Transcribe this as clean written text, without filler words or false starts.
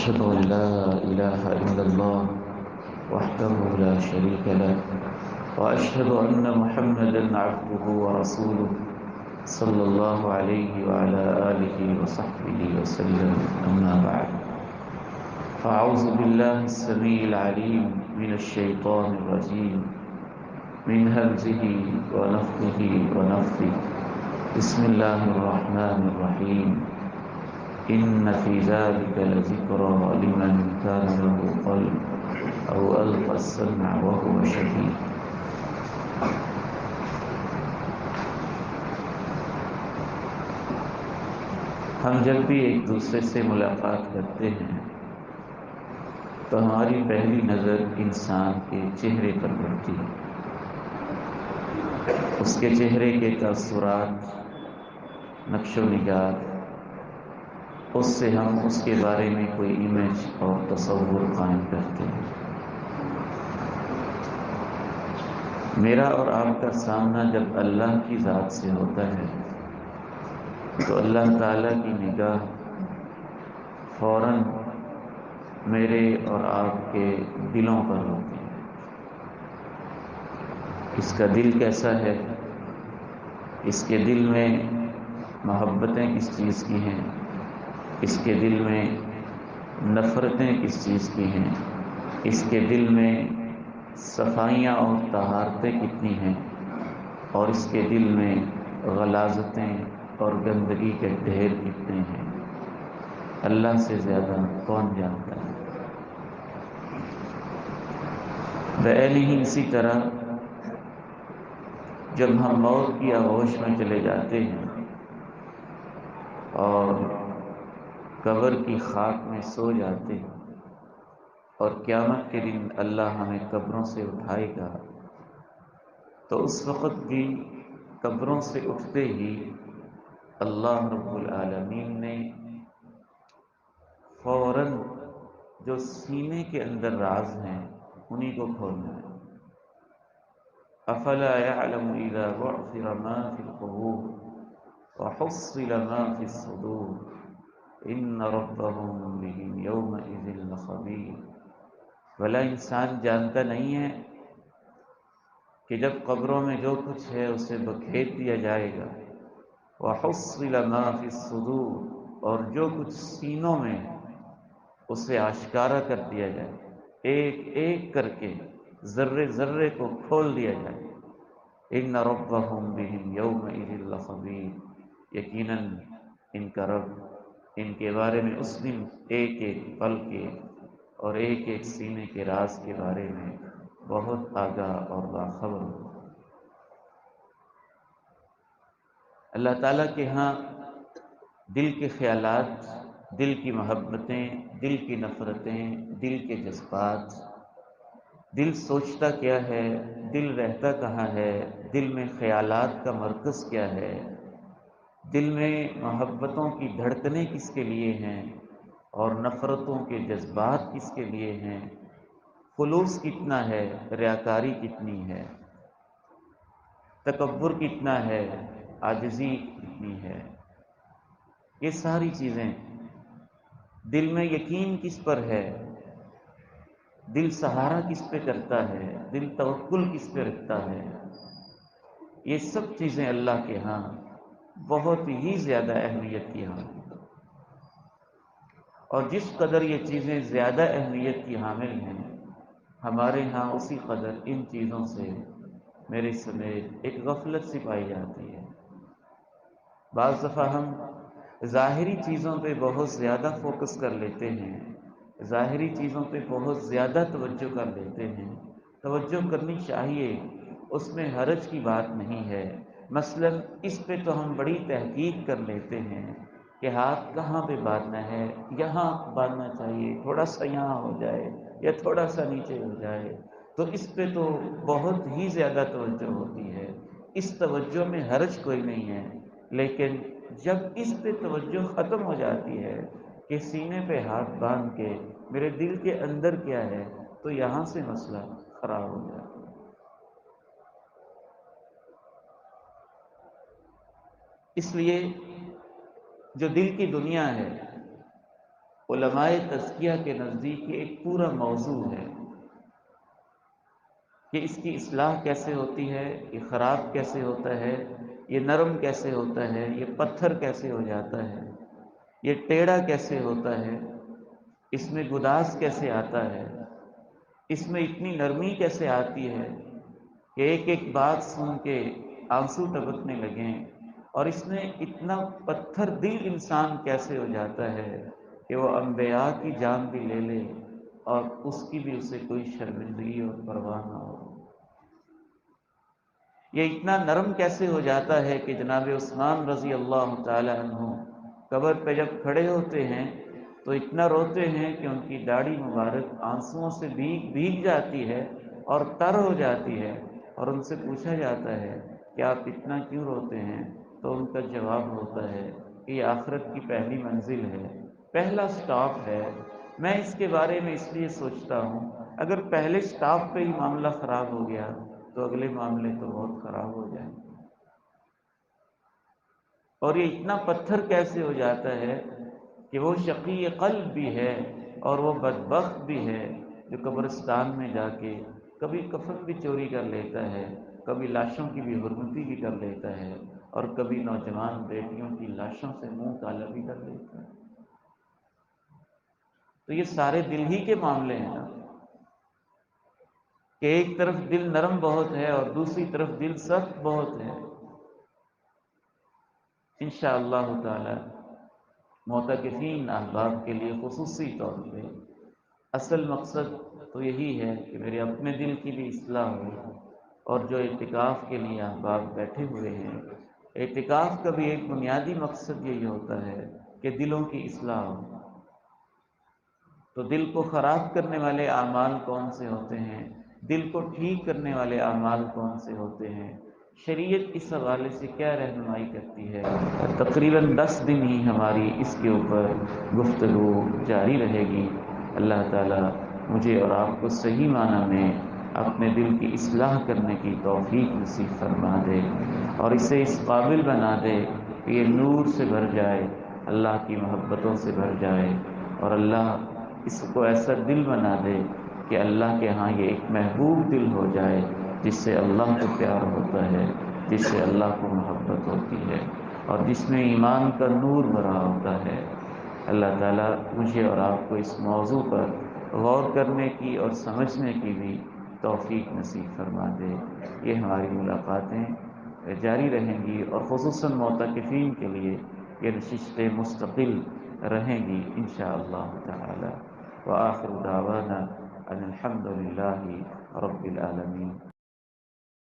وأشهد أن لا إله إلا الله وحده لا شريك له وأشهد أن محمدا عبده ورسوله صلى الله عليه وعلى آله وصحبه وسلم أما بعد فأعوذ بالله السميع العليم من الشيطان الرجيم من همزه ونفخه ونفثه بسم الله الرحمن الرحيم إن في ذلك لذكرى لمن كان له قلب أو ألقى السمع وهو شهيد. ہم جب بھی ایک دوسرے سے ملاقات کرتے ہیں تو ہماری پہلی نظر انسان کے چہرے پر پڑتی ہے، اس کے چہرے کے تاثرات، نقش و نگار، اس سے ہم اس کے بارے میں کوئی امیج اور تصور قائم کرتے ہیں۔ میرا اور آپ کا سامنا جب اللہ کی ذات سے ہوتا ہے تو اللہ تعالیٰ کی نگاہ فوراً میرے اور آپ کے دلوں پر ہوتی ہے۔ اس کا دل کیسا ہے، اس کے دل میں محبتیں کس چیز کی ہیں، اس کے دل میں نفرتیں کس چیز کی ہیں، اس کے دل میں صفائیاں اور طہارتیں کتنی ہیں، اور اس کے دل میں غلاظتیں اور گندگی کے ڈھیر کتنے ہیں، اللہ سے زیادہ کون جانتا ہے۔ بعینی ہی اسی طرح جب ہم موت کی آغوش میں چلے جاتے ہیں اور قبر کی خاک میں سو جاتے ہیں اور قیامت کے دن اللہ ہمیں قبروں سے اٹھائے گا، تو اس وقت بھی قبروں سے اٹھتے ہی اللہ رب العالمین نے فوراً جو سینے کے اندر راز ہیں انہی کو کھولنا ہے۔ افلا يعلم اذا بعثر ما في القبور وحصل ما في الصدور ان ربهم بهم يومئذ لخبير۔ بھلا انسان جانتا نہیں ہے کہ جب قبروں میں جو کچھ ہے اسے بکھیر دیا جائے گا، وحصل ما في الصدور، اور جو کچھ سینوں میں اسے آشکارا کر دیا جائے، ایک ایک کر کے ذرے ذرے کو کھول دیا جائے۔ ان ربهم بهم يومئذ لخبیر، یقیناً ان کا رب ان کے بارے میں اس دن ایک ایک پل کے اور ایک ایک سینے کے راز کے بارے میں بہت آگاہ اور باخبر ہو۔ اللہ تعالیٰ کے ہاں دل کے خیالات، دل کی محبتیں، دل کی نفرتیں، دل کے جذبات، دل سوچتا کیا ہے، دل رہتا کہاں ہے، دل میں خیالات کا مرکز کیا ہے، دل میں محبتوں کی دھڑکنیں کس کے لیے ہیں اور نفرتوں کے جذبات کس کے لیے ہیں، خلوص کتنا ہے، ریاکاری کتنی ہے، تکبر کتنا ہے، عاجزی کتنی ہے، یہ ساری چیزیں، دل میں یقین کس پر ہے، دل سہارا کس پہ کرتا ہے، دل توکل کس پہ رکھتا ہے، یہ سب چیزیں اللہ کے ہاں بہت ہی زیادہ اہمیت کی حامل ہیں۔ اور جس قدر یہ چیزیں زیادہ اہمیت کی حامل ہیں، ہمارے ہاں اسی قدر ان چیزوں سے میرے سمیت ایک غفلت سی پائی جاتی ہے۔ بعض دفعہ ہم ظاہری چیزوں پہ بہت زیادہ فوکس کر لیتے ہیں، ظاہری چیزوں پہ بہت زیادہ توجہ کر لیتے ہیں، توجہ کرنی چاہیے، اس میں حرج کی بات نہیں ہے۔ مثلا اس پہ تو ہم بڑی تحقیق کر لیتے ہیں کہ ہاتھ کہاں پہ باندھنا ہے، یہاں باندھنا چاہیے، تھوڑا سا یہاں ہو جائے یا تھوڑا سا نیچے ہو جائے، تو اس پہ تو بہت ہی زیادہ توجہ ہوتی ہے۔ اس توجہ میں حرج کوئی نہیں ہے، لیکن جب اس پہ توجہ ختم ہو جاتی ہے کہ سینے پہ ہاتھ باندھ کے میرے دل کے اندر کیا ہے، تو یہاں سے مسئلہ خراب ہو جاتا ہے۔ اس لیے جو دل کی دنیا ہے علماء تزکیہ کے نزدیک یہ ایک پورا موضوع ہے کہ اس کی اصلاح کیسے ہوتی ہے، یہ خراب کیسے ہوتا ہے، یہ نرم کیسے ہوتا ہے، یہ پتھر کیسے ہو جاتا ہے، یہ ٹیڑھا کیسے ہوتا ہے، اس میں گداز کیسے آتا ہے، اس میں اتنی نرمی کیسے آتی ہے کہ ایک ایک بات سن کے آنسو ٹپکنے لگیں، اور اس میں اتنا پتھر دل انسان کیسے ہو جاتا ہے کہ وہ انبیاء کی جان بھی لے لے اور اس کی بھی اسے کوئی شرمندگی اور پرواہ نہ ہو۔ یہ اتنا نرم کیسے ہو جاتا ہے کہ جناب عثمان رضی اللہ تعالی عنہ قبر پہ جب کھڑے ہوتے ہیں تو اتنا روتے ہیں کہ ان کی داڑھی مبارک آنسوؤں سے بھیگ جاتی ہے اور تر ہو جاتی ہے، اور ان سے پوچھا جاتا ہے کہ آپ اتنا کیوں روتے ہیں، تو ان کا جواب ہوتا ہے کہ یہ آخرت کی پہلی منزل ہے، پہلا سٹاپ ہے، میں اس کے بارے میں اس لیے سوچتا ہوں اگر پہلے سٹاپ پہ ہی معاملہ خراب ہو گیا تو اگلے معاملے تو بہت خراب ہو جائیں گے۔ اور یہ اتنا پتھر کیسے ہو جاتا ہے کہ وہ شقی قلب بھی ہے اور وہ بدبخت بھی ہے جو قبرستان میں جا کے کبھی کفن بھی چوری کر لیتا ہے، کبھی لاشوں کی بھی حرمتی بھی کر لیتا ہے، اور کبھی نوجوان بیٹیوں کی لاشوں سے منہ کالا بھی کر لیتا ہے۔ تو یہ سارے دل ہی کے معاملے ہیں نا، کہ ایک طرف دل نرم بہت ہے اور دوسری طرف دل سخت بہت ہے۔ انشاءاللہ تعالی معتکفین احباب کے لیے خصوصی طور پہ اصل مقصد تو یہی ہے کہ میرے اپنے دل کی بھی اصلاح ہو، اور جو اعتکاف کے لیے احباب بیٹھے ہوئے ہیں، اعتکاف کا بھی ایک بنیادی مقصد یہی ہوتا ہے کہ دلوں کی اصلاح ہو۔ تو دل کو خراب کرنے والے اعمال کون سے ہوتے ہیں، دل کو ٹھیک کرنے والے اعمال کون سے ہوتے ہیں، شریعت اس حوالے سے کیا رہنمائی کرتی ہے؟ تقریباً 10 دن ہی ہماری اس کے اوپر گفتگو جاری رہے گی۔ اللہ تعالیٰ مجھے اور آپ کو صحیح معنی میں اپنے دل کی اصلاح کرنے کی توفیق نصیب فرما دے، اور اسے اس قابل بنا دے کہ یہ نور سے بھر جائے، اللہ کی محبتوں سے بھر جائے، اور اللہ اس کو ایسا دل بنا دے کہ اللہ کے ہاں یہ ایک محبوب دل ہو جائے، جس سے اللہ کو پیار ہوتا ہے، جس سے اللہ کو محبت ہوتی ہے، اور جس میں ایمان کا نور بھرا ہوتا ہے۔ اللہ تعالیٰ مجھے اور آپ کو اس موضوع پر غور کرنے کی اور سمجھنے کی بھی توفیق نصیب فرما دے۔ یہ ہماری ملاقاتیں جاری رہیں گی، اور خصوصاً معتکفین کے لیے یہ نشستیں مستقل رہیں گی انشاءاللہ تعالی۔ وآخر دعوانا ان الحمد للہ رب العالمین۔